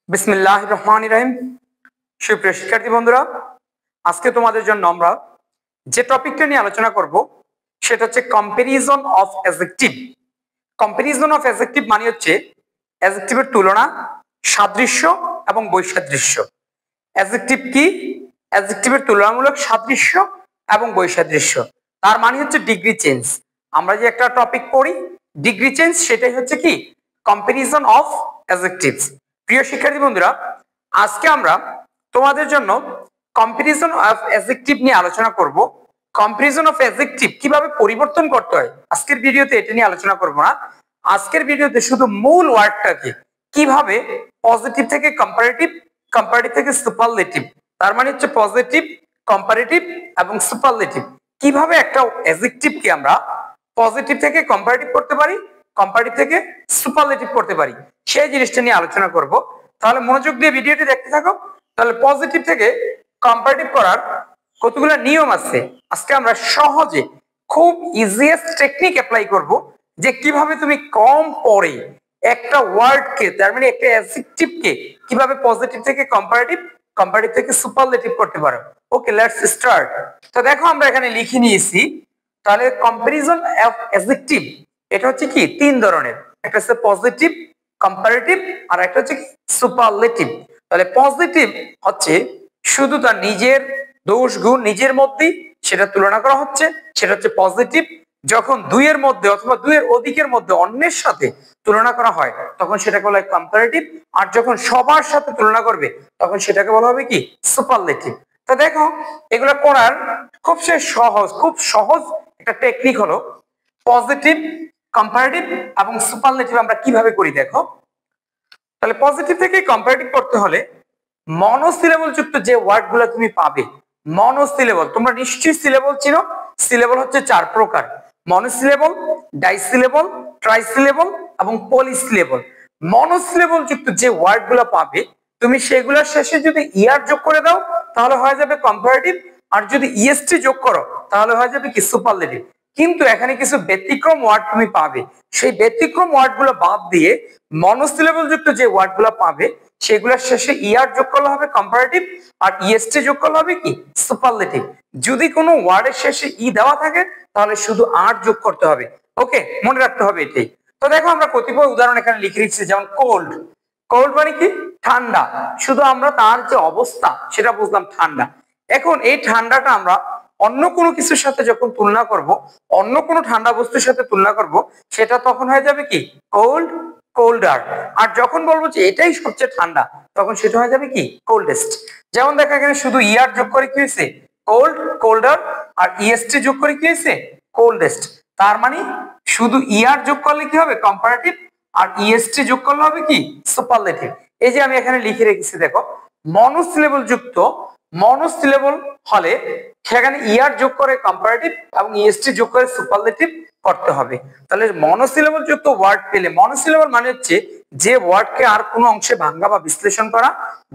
বিসমিল্লাহির রহমানির রহিম। সুপ্রিয় শিক্ষার্থী বন্ধুরা, আজকে তোমাদের জন্য আমরা যে টপিকটা নিয়ে আলোচনা করব সেটা হচ্ছে comparison of adjective. Comparison of adjective মানে হচ্ছে অ্যাডজেক্টিভের তুলনা, সাদৃশ্য এবং বৈসাদৃশ্য। অ্যাডজেক্টিভ কি? অ্যাডজেক্টিভের তুলনামূলক সাদৃশ্য এবং বৈসাদৃশ্য। তার মানে হচ্ছে ডিগ্রি চেঞ্জ। আমরা যে একটা টপিক পড়ি ডিগ্রি চেঞ্জ, সেটাই হচ্ছে কি কম্পারিজন অফ অ্যাডজেক্টিভস। প্রিয় শিক্ষার্থী বন্ধুরা, আজকে আমরা তোমাদের জন্য কম্পারিজন অফ অ্যাডজেক্টিভ নিয়ে আলোচনা করব। কম্পারিজন অফ অ্যাডজেক্টিভ কিভাবে পরিবর্তন করতে হয় আজকের ভিডিওতে এটা নিয়ে আলোচনা করব না। আজকের ভিডিওতে শুধু মূল ওয়ার্ডটাকে কিভাবে পজিটিভ থেকে কম্পারেটিভ, কম্পারেটিভ থেকে সুপারলেটিভ, তার মানে হচ্ছে পজিটিভ, কম্পারেটিভ এবং সুপারলেটিভ, কিভাবে একটা অ্যাডজেক্টিভকে আমরা পজিটিভ থেকে কম্পারেটিভ করতে পারি, কম্পারেটিভ থেকে সুপারলেটিভ করতে পারি, সেই জিনিসটা নিয়ে আলোচনা করব। তাহলে মনোযোগ দিয়ে ভিডিওটি দেখতে থাকো। তাহলে পজিটিভ থেকে কম্পারেটিভ করার কতগুলো নিয়ম আছে আজকে আমরা সহজে খুব ইজিয়েস্ট টেকনিক অ্যাপ্লাই করব, যে কিভাবে তুমি কম পড়ে একটা ওয়ার্ডকে, তার মানে একটা অ্যাডজেক্টিভকে কিভাবে পজিটিভ থেকে কম্পারেটিভ, কম্পারেটিভ থেকে সুপারলেটিভ করতে পারো। ওকে, লেটস স্টার্ট। তো দেখো আমরা এখানে লিখে নিয়েছি। তাহলে কম্পারিজন অফ অ্যাডজেক্টিভ এটা হচ্ছে কি তিন ধরনের, একটা হচ্ছে পজিটিভ, কম্পারেটিভ আর একটা হচ্ছে সুপারলেটিভ। তাহলে পজিটিভ হচ্ছে শুধু তার নিজের দোষ গুণ নিজের মধ্যেই সেটা তুলনা করা হচ্ছে, সেটা হচ্ছে পজিটিভ। যখন দুইয়ের মধ্যে অথবা দুইয়ের অধিকের মধ্যে অন্যের সাথে তুলনা করা হয় তখন সেটাকে বলা হয় কম্পারেটিভ। আর যখন সবার সাথে তুলনা করবে তখন সেটাকে বলা হবে কি সুপারলেটিভ। তো দেখো এগুলো করার খুব সহজ একটা টেকনিক হলো পজিটিভ, কম্পারেটিভ এবং সুপারলেটিভ আমরা কিভাবে করি দেখো। তাহলে পজিটিভ থেকে কম্পারেটিভ করতে হলে মনোসিলেবল যুক্ত যে ওয়ার্ড গুলো তুমি পাবে, মনোসিলেবল, তোমরা নিশ্চয়ই সিলেবল চিনো। সিলেবল হচ্ছে চার প্রকার: মনোসিলেবল, ডাইসিলেবল, ট্রাইসিলেবল এবং পলিসিলেবল। মনোসিলেবল যুক্ত যে ওয়ার্ড গুলো পাবে তুমি সেগুলোর শেষে যদি ইয়ার যোগ করে দাও তাহলে হয়ে যাবে কম্পারেটিভ, আর যদি ইএসটি যোগ করো তাহলে হয়ে যাবে কি সুপারলেটিভ। কিন্তু এখানে কিছু ব্যতিক্রম ওয়ার্ড তুমি পাবে, সেই ব্যতিক্রম ওয়ার্ড গুলো বাদ দিয়ে মনোসিলেবল যুক্ত যে ওয়ার্ড গুলো পাবে সেগুলোর শেষে ইয়ার যোগ করলে হবে কম্পারেটিভ, আর ইএসটি যোগ করলে হবে কি সুপারলেটিভ। যদি কোনো ওয়ার্ডের শেষে ই দেওয়া থাকে তাহলে শুধু আর যোগ করতে হবে। ওকে, মনে রাখতে হবে এটাই। তো দেখো আমরা কতিপয় উদাহরণ এখানে লিখে রেখেছি, যেমন কোল্ড। কোল্ড মানে কি ঠান্ডা, শুধু আমরা তার যে অবস্থা সেটা বুঝলাম ঠান্ডা। এখন এই ঠান্ডাটা আমরা অন্য কোনো কিছুর সাথে যখন তুলনা করব, অন্য কোনো ঠান্ডা বস্তুর সাথে তুলনা করব, সেটা তখন হয়ে যাবে কি কোল্ড, কোল্ডার। আর যখন বলবো যে এটাই সবচেয়ে ঠান্ডা তখন সেটা হয়ে যাবে কি কোল্ডেস্ট। যেমন দেখো এখানে শুধু ইয়ার যোগ করে কি হয়েছে কোল্ড, কোল্ডার, আর ইএসটি যোগ করে কি হয়েছে কোল্ডেস্ট। তার মানে শুধু ইয়ার যোগ করলে কি হবে কম্পারেটিভ, আর ইএসটি যোগ করলে হবে কি সুপারলেটিভ। এই যে আমি এখানে লিখে রেখেছি দেখো, মনোসিলেবল যুক্ত, মনোসিলেবল হলে সেখানে ইয়ার যোগ করে কম্পারেটিভ এবং ইএসটি যোগ করে সুপারলেটিভ করতে হবে। তাহলে মনোসিলেবল যুক্ত ওয়ার্ড পেলে, মনোসিলেবল মানে হচ্ছে যে ওয়ার্ডকে আর কোনো অংশে ভাঙা বা বিশ্লেষণ করা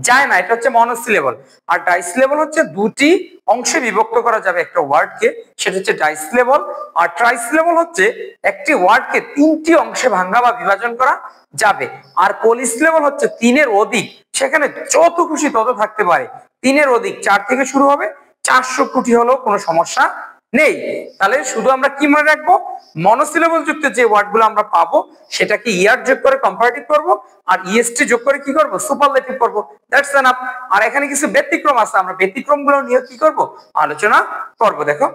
যায় না, এটা হচ্ছে মনোসিলেবল। আর ডাইসিলেবল হচ্ছে দুটি অংশে বিভক্ত করা যাবে একটা ওয়ার্ডকে, সেটা হচ্ছে ডাইসিলেবল। আর ট্রাইসিলেবল হচ্ছে একটি ওয়ার্ডকে তিনটি অংশে ভাঙা বা বিভাজন করা যাবে। আর পলিসিলেবল হচ্ছে তিনের অধিক, সেখানে যত খুশি তত থাকতে পারে, তিনের অধিক 4 থেকে শুরু হবে, 400 কোটি হলেও কোনো সমস্যা নেই। তাহলে শুধু আমরা কি মনে রাখবো, মনোসিলেবল যুক্ত যে ওয়ার্ডগুলো আমরা পাবো সেটাকে ইয়ার যোগ করে কম্পারেটিভ করব, আর ইএসটি যোগ করে কি করব সুপারলেটিভ করব। That's enough. আর এখানে কিছু ব্যতিক্রম আছে, আমরা ব্যতিক্রমগুলো নিয়ে কি করব আলোচনা করব। দেখো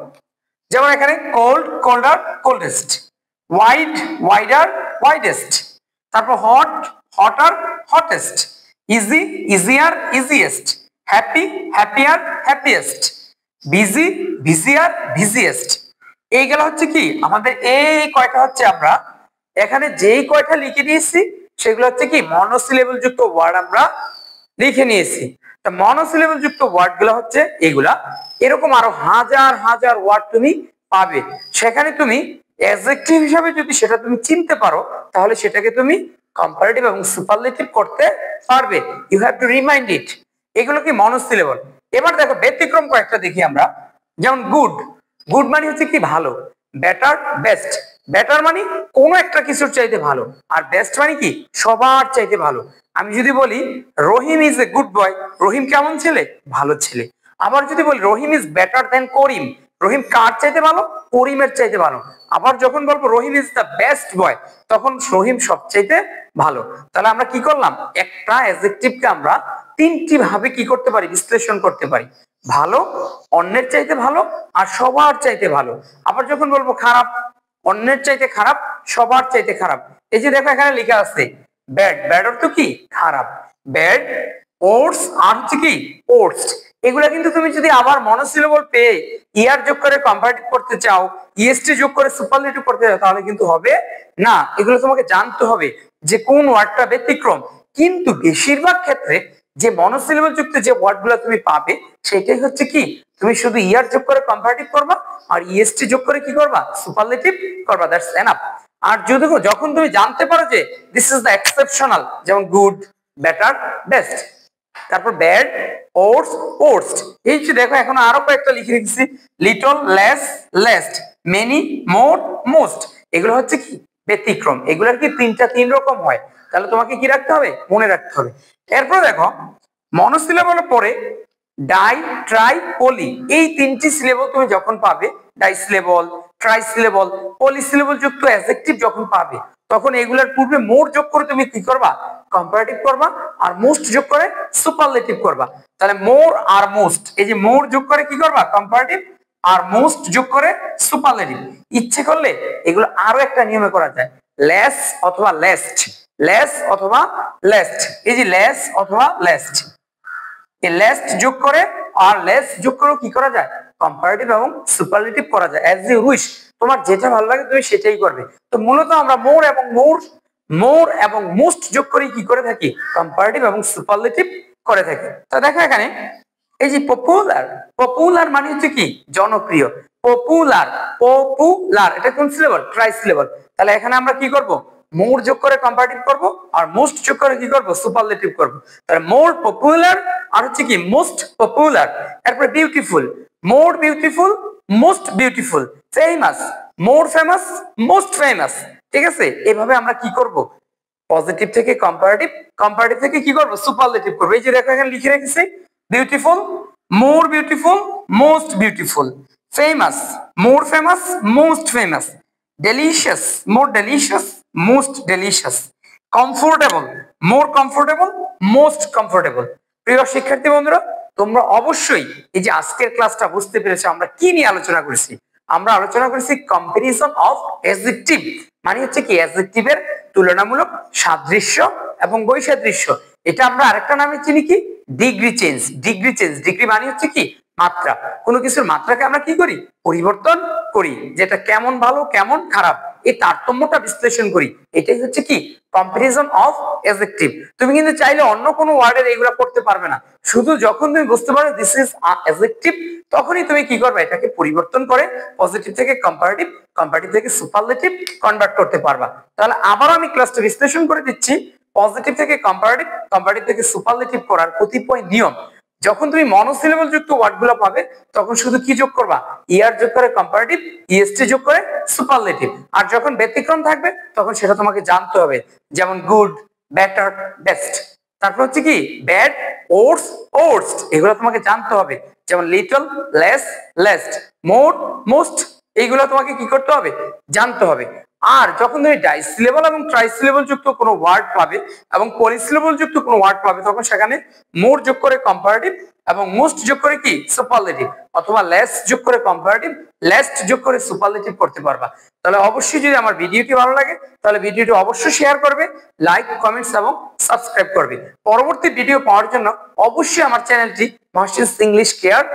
যেমন এখানে cold, colder, coldest, wide, wider, widest, তারপর hot, hotter, hottest, easy, easier, easiest, happy, happier, happiest, busy, busier, busiest. এইগুলো হচ্ছে কি আমাদের এই কয়টা হচ্ছে আমরা এখানে যেই কয়টা লিখে নিয়েছি সেগুলো হচ্ছে কি মনোসিলেবল যুক্ত ওয়ার্ড আমরা লিখে নিয়েছি। তা মনোসিলেবল যুক্ত ওয়ার্ড গুলো হচ্ছে এগুলা। এরকম আরো হাজার হাজার ওয়ার্ড তুমি পাবে, সেখানে তুমি অ্যাডজেক্টিভ হিসাবে যদি সেটা তুমি চিনতে পারো তাহলে সেটাকে তুমি কম্পারেটিভ এবং সুপারলেটিভ করতে পারবে। ইউ হ্যাভ টু রিমাইন্ড ইট। এগুলো কি মনোসিলেবল। এবার দেখো ব্যতিক্রম কয়েকটা দেখি আমরা। যেমন গুড, গুড মানে হচ্ছে কি ভালো, বেটার, বেস্ট, বেটার মানে কোন একটা কিছুর চাইতে ভালো, আর বেস্ট মানে কি সবার চাইতে ভালো। আমি যদি বলি রহিম ইজ এ গুড বয়, রহিম কেমন ছেলে, ভালো ছেলে। আবার যদি বলি রহিম ইজ বেটার দেন করিম, রহিম কার চাইতে ভালো, করিমের চাইতে ভালো। আবার যখন বলবো রহিম ইজ দ্য বেস্ট বয়, তখন রহিম সবচাইতে ভালো। তাহলে আমরা কি করলাম, একটা অ্যাডজেক্টিভকে আমরা তিনটি ভাবে কি করতে পারি, বিশ্লেষণ করতে পারি। ভালো, অন্যের চাইতে ভালো, আর সবার চাইতে ভালো। আবার যখন বলবো খারাপ, অন্যের চাইতে খারাপ, সবার চাইতে খারাপ। এই যে দেখো এখানে লেখা আছে ব্যাড, ব্যাড অর্থ কি খারাপ, ব্যাড, ওটস আর হচ্ছে কি ওটস। এগুলা কিন্তু তুমি যদি আবার মনোসিলেবল পেয়ে ইয়ার যোগ করে কম্পারেটিভ করতে চাও, ইএসটি যোগ করে সুপারলেটিভ করতে চাও, তাহলে কিন্তু হবে না। এগুলো তোমাকে জানতে হবে যে কোন ওয়ার্ডটা ব্যতিক্রম। কিন্তু বেশিরভাগ ক্ষেত্রে যে মনোসিলেবল যুক্ত যে ওয়ার্ডগুলো তুমি পাবে, সেটাই হচ্ছে কি তুমি শুধু ইয়ার যোগ করে কম্পারেটিভ করবা আর ইএসটি যোগ করে কি করবা, সুপারলেটিভ করবা, দ্যাটস এনাফ। আর যদি যখন তুমি জানতে পারো যে দিস ইজ দ্য এক্সেপশনাল, যেমন গুড, বেটার, বেস্ট, তারপর ব্যাড, ওটস, ওটস। এই যে দেখো এখন আরো কয়েকটা লিখে রেখেছি, লিটল, লেস, লেস্ট, মেনি, মোর, মোস্ট। এগুলো হচ্ছে কি ব্যতিক্রম, এগুলোর কি তিন রকম হয়। তাহলে তোমাকে কি রাখতে হবে, মনে রাখতে হবে। এরপর দেখো মনোসিলেবলের পরে ডাই, ট্রাই, পলি, এই তিনটি সিলেবল তুমি যখন পাবে, ডাইসিলেবল, ট্রাইসিলেবল, পলিসিলেবল যুক্ত অ্যাডজেক্টিভ যখন পাবে, তখন এগুলোর পূর্বে মোর যোগ করে তুমি কি করবা, কম্পারেটিভ করবা, আর মোস্ট যোগ করে সুপারলেটিভ করবা। তাহলে মোর আর মোস্ট, এই যে মোর যোগ করে কি করবা, কম্পারেটিভ, আর মোস্ট যোগ করে সুপারলেটিভ। ইচ্ছে করলে এগুলো আরো একটা নিয়মে করা যায়, লেস অথবা লেস্ট, লেস অথবা লেস্ট। এই যে লেস অথবা লেস্ট, এই লেস্ট যোগ করে আর লেস যোগ করে কি করা যায়, কম্পারেটিভ এবং সুপারলেটিভ করা যায়, অ্যাজ ইউ উইশ। তোমার যেটা ভালো লাগে তুমি সেটাই করবে। তো মূলত আমরা মোর এবং মোস্ট যোগ করে কি করে থাকি, কম্পারেটিভ এবং সুপারলেটিভ করে থাকি। তো দেখো এখানে এই যে পপুলার, পপুলার মানে হচ্ছে কি জনপ্রিয়, পপুলার, পপুলার এটা কোন সিলেবল, ট্রাইসিলেবল। তাহলে এখানে আমরা কি করব, মোর যোগ করে কম্পারেটিভ করব, আর মোস্ট যোগ করে কি করব, সুপারলেটিভ করব। তাহলে মোর পপুলার আর হচ্ছে কি মোস্ট পপুলার। এরপর beautiful, more beautiful, most beautiful. Famous, more famous, most famous. ঠিক আছে, এভাবে আমরা কি করব, পজিটিভ থেকে কম্পারেটিভ, কম্পারেটিভ থেকে কি করব, সুপারলেটিভ করব। এই যে দেখো এখানে লিখে রেখেছি beautiful, more beautiful, most beautiful. Famous, more famous, most famous. Delicious, more delicious, most delicious. Comfortable, more comfortable, most comfortable. প্রিয় শিক্ষার্থী বন্ধুরা, তোমরা অবশ্যই এই যে আজকের ক্লাসটা বুঝতে পেরেছো আমরা কি নিয়ে আলোচনা করেছি। আমরা আলোচনা করেছি কম্পারিজন অফ অ্যাডজেক্টিভ, মানে হচ্ছে কি অ্যাডজেক্টিভের তুলনামূলক সাদৃশ্য এবং বৈসাদৃশ্য। এটা আমরা আরেকটা নামে চিনি কি, degree change. Degree change, degree মানে হচ্ছে কি মাত্রা, কোনো কিছুর মাত্রাকে আমরা কি করি, পরিবর্তন করি, যেটা কেমন ভালো কেমন খারাপ এই তারতম্যটা বিশ্লেষণ করি। এটাই হচ্ছে কি কম্পারিজন অফ অ্যাডজেক্টিভ। তুমি কিন্তু চাইলে অন্য কোনো ওয়ার্ডের এইগুলা করতে পারবে না, শুধু যখন তুমি বুঝতে পারো দিস ইজ অ্যাডজেক্টিভ, তখনই তুমি কি করবে, এটাকে পরিবর্তন করে পজিটিভ থেকে কম্পারেটিভ, কম্পারেটিভ থেকে সুপারলেটিভ কনভার্ট করতে পারবা। তাহলে আবার আমি ক্লাসটা বিশ্লেষণ করে দিচ্ছি, পজিটিভ থেকে কম্পারেটিভ, কম্পারেটিভ থেকে সুপারলেটিভ করার কতিপয় নিয়ম। যখন তুমি মনোসিলেবল যুক্ত ওয়ার্ডগুলো পাবে, তখন শুধু কি যোগ করবা, ইয়ার যোগ করে কম্পারেটিভ, ইএসটি যোগ করে সুপারলেটিভ। আর যখন ব্যতিক্রম থাকবে তখন সেটা তোমাকে জানতে হবে, যেমন গুড, বেটার, বেস্ট। তারপর হচ্ছে কি ব্যাড, ওটস, ওটস, এগুলো তোমাকে জানতে হবে, যেমন লিটল, লেস, লেস্ট, মোর, মোস্ট, এইগুলো তোমাকে কি করতে হবে, জানতে হবে। আর যখন তুমি ডাইসিলেবল এবং ট্রাইসিলেবল যুক্ত কোনো ওয়ার্ড পাবে এবং পলিসিলেবল যুক্ত কোনো ওয়ার্ড পাবে, তখন সেখানে মোর যোগ করে কম্পারেটিভ এবং মোস্ট যোগ করে কি সুপারলেটিভ, অথবা লেস যোগ করে কম্পারেটিভ, লেস্ট যোগ করে সুপারলেটিভ করতে পারবা। তাহলে অবশ্যই যদি আমার ভিডিওটি ভালো লাগে তাহলে ভিডিওটি অবশ্যই শেয়ার করবে, লাইক, কমেন্টস এবং সাবস্ক্রাইব করবে। পরবর্তী ভিডিও পাওয়ার জন্য অবশ্যই আমার চ্যানেলটি মাস্টার্স ইংলিশ কেয়ার